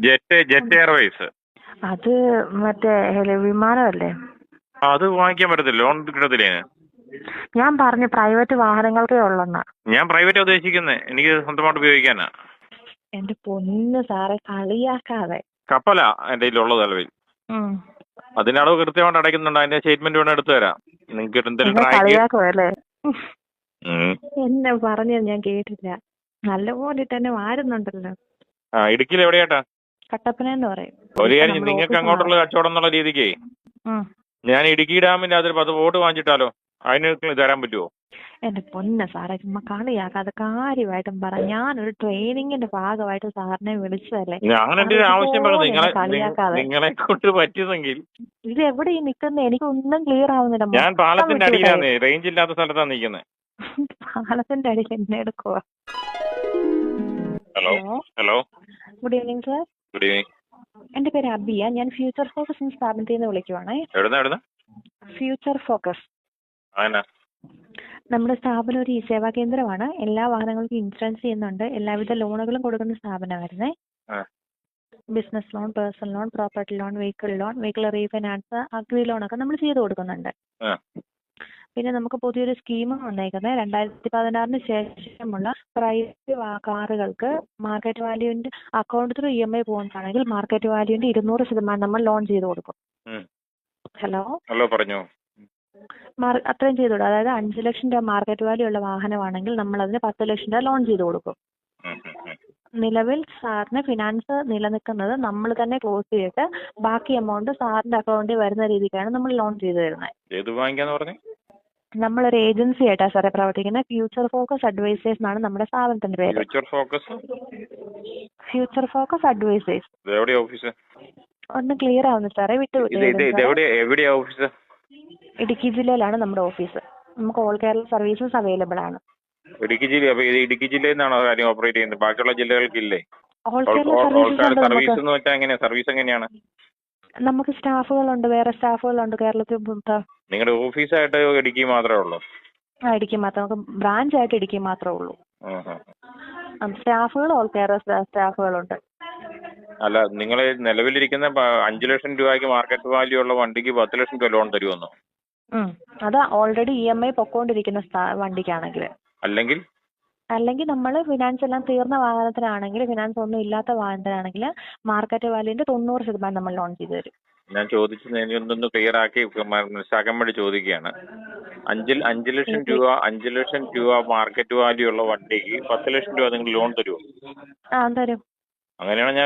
Jet Airways. അത് മറ്റേ വിമാനമല്ലേ? അത് വാങ്ങിക്കാൻ പറ്റത്തില്ല, ലോൺ കിട്ടത്തില്ലേ? ഞാൻ പറഞ്ഞു പ്രൈവറ്റ് വാഹനങ്ങൾക്കേ ഉള്ളെന്നാ. ഞാൻ പ്രൈവറ്റ് ഉദ്ദേശിക്കുന്നത്, എനിക്ക് സ്വന്തമായിട്ട് ഉപയോഗിക്കാനാ. എന്റെ പൊന്ന് സാറെ, കളിയാക്കാതെ. കപ്പലാ എന്റെ കയ്യിലുള്ളത് നിലവിൽ. അതിനളവ് കൃത്യമായിട്ട് അടയ്ക്കുന്നുണ്ട്. അതിന്റെ സ്റ്റേറ്റ്മെന്റ് വേണം എടുത്തു തരാം നിങ്ങൾക്ക്. എന്തെങ്കിലും കളിയാക്കുവല്ലേ? എന്നെ പറഞ്ഞത് ഞാൻ കേട്ടില്ല. നല്ലപോലെ തന്നെ വാരുന്നുണ്ടല്ലോ. ഇടുക്കിയിൽ എവിടെയാട്ടാ? കട്ടപ്പന പറയും. ഒരു കാര്യം, നിങ്ങൾക്ക് അങ്ങോട്ടുള്ള കച്ചവടം എന്നുള്ള രീതിക്ക് ഞാൻ ഇടുക്കി ഡാമിന്റെ അതിൽ 10 ബോട്ട് വാങ്ങിച്ചിട്ടാലോ? അതിന് തരാൻ പറ്റുമോ? എന്റെ പൊന്ന സാറേ, ചുമ്മാ കളിയാക്കാതെ കാര്യമായിട്ടും പറ. ഞാനൊരു ട്രെയിനിങ്ങിന്റെ ഭാഗമായിട്ട് സാറിനെ വിളിച്ചതല്ലേ. അങ്ങനെ ഒരു ആവശ്യം നിങ്ങളെ കൊണ്ട് പറ്റിയതെങ്കിൽ. ഇത് എവിടെ നിൽക്കുന്നത്? എനിക്കൊന്നും ക്ലിയർ ആവുന്നില്ല. ഞാൻ പാലത്തിന്റെ അടിയിലാന്നേ, റേഞ്ച് ഇല്ലാത്ത സ്ഥലത്താണ് നിൽക്കുന്നത്. പാലത്തിന്റെ അടിയിൽ എന്നെ എടുക്കുക. Hello hello, good evening sir. Good evening. എന്റെ പേര് അബിയ. ഞാൻ ഫ്യൂച്ചർ ഫോക്കസ് എന്ന സ്ഥാപനത്തിൽ നിന്ന് വിളിക്കുവാണേ. എവിടുന്ന? Future focus. നമ്മുടെ സ്ഥാപനം ഒരു സേവാ കേന്ദ്രമാണ്. എല്ലാ വാഹനങ്ങൾക്കും ഇൻഷുറൻസ് ചെയ്യുന്നുണ്ട്. എല്ലാവിധ ലോണുകളും കൊടുക്കുന്ന സ്ഥാപനമായിരുന്നേ. Business loan, personal loan, property loan, vehicle refinance, agri loan ഒക്കെ നമ്മൾ ചെയ്തു കൊടുക്കുന്നുണ്ട്. പിന്നെ നമുക്ക് പുതിയൊരു സ്കീം വന്നേക്കുന്നത് 2016 ശേഷമുള്ള പ്രൈവറ്റ് കാറുകൾക്ക് മാർക്കറ്റ് വാല്യൂവിന്റെ അക്കൗണ്ട് ത്രൂ EMI പോകുന്നതാണെങ്കിൽ മാർക്കറ്റ് വാല്യൂവിന്റെ 200% നമ്മൾ ലോൺ ചെയ്ത് കൊടുക്കും. ഹലോ പറഞ്ഞോ. അത്രയും ചെയ്തോളൂ. അതായത് 5 ലക്ഷം രൂപ മാർക്കറ്റ് വാല്യൂ ഉള്ള വാഹനമാണെങ്കിൽ നമ്മൾ അതിന് 10 ലക്ഷം രൂപ ലോൺ ചെയ്ത് കൊടുക്കും. നിലവിൽ സാറിന് ഫിനാൻസ് നിലനിൽക്കുന്നത് നമ്മൾ തന്നെ ക്ലോസ് ചെയ്തിട്ട് ബാക്കി എമൗണ്ട് സാറിന്റെ അക്കൗണ്ടിൽ വരുന്ന രീതിക്കാണ് നമ്മൾ ലോൺ ചെയ്ത് തരുന്നത്. നമ്മളൊരു ഏജൻസി ആയിട്ടാണ് സാറേ പ്രവർത്തിക്കുന്നത്. ഫ്യൂച്ചർ ഫോക്കസ് അഡ്വൈസേഴ്സ് എന്നാണ് നമ്മുടെ സ്ഥാപനത്തിന്റെ പേര്. Future focus advisers. ഒന്ന് ക്ലിയർ ആവുന്നു സാറേ, ഇടുക്കി ജില്ലയിലാണ് നമ്മുടെ ഓഫീസ്. നമുക്ക് ഓൾ കേരള സർവീസസ് അവൈലബിൾ ആണ്. ഇടുക്കി ജില്ലയിൽ നിന്നാണോ കാര്യം ഓപ്പറേറ്റ് ചെയ്യുന്നത്? ബാക്കിയുള്ള ജില്ലകൾക്കില്ലേ? ഓൾ കേരള സർവീസ് എങ്ങനെയാണ്? നമുക്ക് സ്റ്റാഫുകളുണ്ട്, വേറെ സ്റ്റാഫുകളുണ്ട് കേരളത്തിൽ. നിങ്ങളുടെ ഓഫീസായിട്ട് ഇടുക്കി മാത്രമേ ഉള്ളൂ? ഇടുക്കി മാത്രം. നമുക്ക് ബ്രാഞ്ച് ആയിട്ട് ഇടുക്കി മാത്രമേ ഉള്ളൂ. സ്റ്റാഫുകൾ ഓൾ കേരള സ്റ്റാഫുകളുണ്ട്. അല്ല, നിങ്ങൾ നിലവിലിരിക്കുന്ന 5 ലക്ഷം രൂപയ്ക്ക് മാർക്കറ്റ് വാല്യൂ ഉള്ള വണ്ടിക്ക് 10 ലക്ഷം രൂപ ലോൺ തരുമെന്നോ? അത് ഓൾറെഡി EMI പൊക്കോണ്ടിരിക്കുന്ന വണ്ടിക്കാണെങ്കിൽ. അല്ലെങ്കിൽ നമ്മൾ ഫിനാൻസ് എല്ലാം തീർന്ന വാഹനത്തിനാണെങ്കിൽ, ഫിനാൻസ് ഒന്നും ഇല്ലാത്ത വാഹനത്തിനാണെങ്കിൽ മാർക്കറ്റ് വാല്യൂന്റെ 90% നമ്മൾ ലോൺ ചെയ്തു തരും. ഞാൻ ചോദിച്ചത് ക്ലിയർ ആക്കി മനസ്സിലാക്കാൻ വേണ്ടി ചോദിക്കുകയാണ്. 5 ലക്ഷം രൂപ മാർക്കറ്റ് വാല്യൂ ഉള്ള വണ്ടിക്ക് 10 ലക്ഷം രൂപ നിങ്ങൾ ലോൺ തരുമോ? തരും. അങ്ങനെയാണ് ഞാൻ